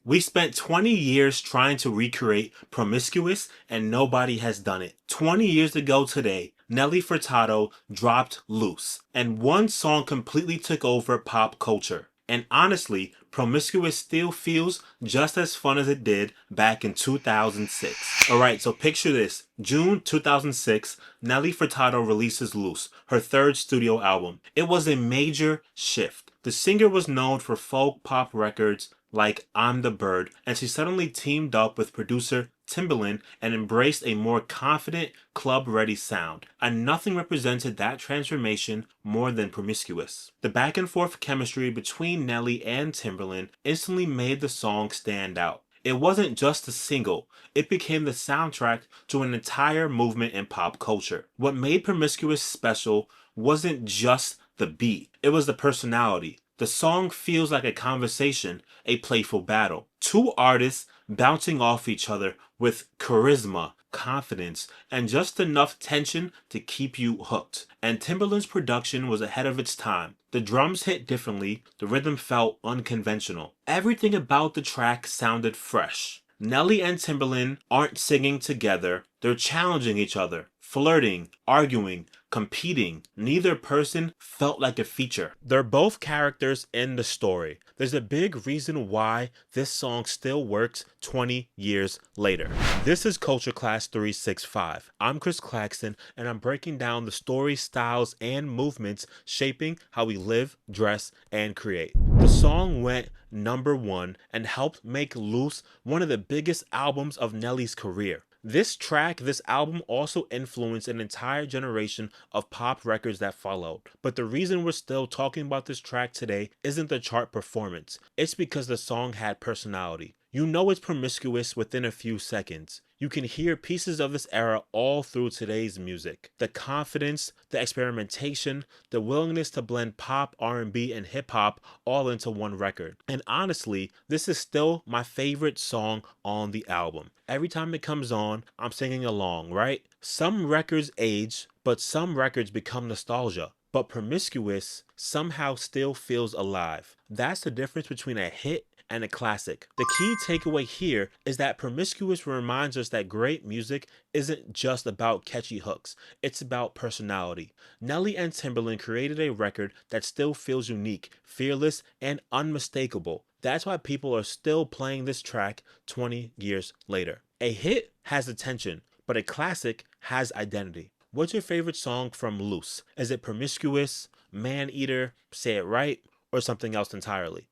We spent 20 years trying to recreate Promiscuous and nobody has done it. 20 years ago today, Nelly Furtado dropped Loose, and one song completely took over pop culture. And honestly, Promiscuous still feels just as fun as it did back in 2006. Alright, so picture this. June 2006, Nelly Furtado releases Loose, her third studio album. It was a major shift. The singer was known for folk pop records like I'm the Bird, and she suddenly teamed up with producer Timbaland and embraced a more confident, club-ready sound. And nothing represented that transformation more than Promiscuous. The back-and-forth chemistry between Nelly and Timbaland instantly made the song stand out. It wasn't just a single, it became the soundtrack to an entire movement in pop culture. What made Promiscuous special wasn't just the beat, it was the personality. The song feels like a conversation, a playful battle. Two artists bouncing off each other with charisma, confidence, and just enough tension to keep you hooked. And Timbaland's production was ahead of its time. The drums hit differently, the rhythm felt unconventional. Everything about the track sounded fresh. Nelly and Timbaland aren't singing together, they're challenging each other, flirting, arguing, competing. Neither person felt like a feature. They're both characters in the story. There's a big reason why this song still works 20 years later. This is Culture Class 365. I'm CClaxton, and I'm breaking down the story, styles, and movements shaping how we live, dress, and create. The song went #1 and helped make Loose one of the biggest albums of Nelly's career. This album also influenced an entire generation of pop records that followed. But the reason we're still talking about this track today isn't the chart performance. It's because the song had personality. You know it's Promiscuous within a few seconds. You can hear pieces of this era all through today's music. The confidence, the experimentation, the willingness to blend pop, R&B, and hip-hop all into one record. And honestly, this is still my favorite song on the album. Every time it comes on, I'm singing along, right? Some records age, but some records become nostalgia. But Promiscuous somehow still feels alive. That's the difference between a hit and a classic. The key takeaway here is that Promiscuous reminds us that great music isn't just about catchy hooks, it's about personality. Nelly and Timbaland created a record that still feels unique, fearless, and unmistakable. That's why people are still playing this track 20 years later. A hit has attention, but a classic has identity. What's your favorite song from Loose? Is it Promiscuous, Man Eater, Say It Right, or something else entirely?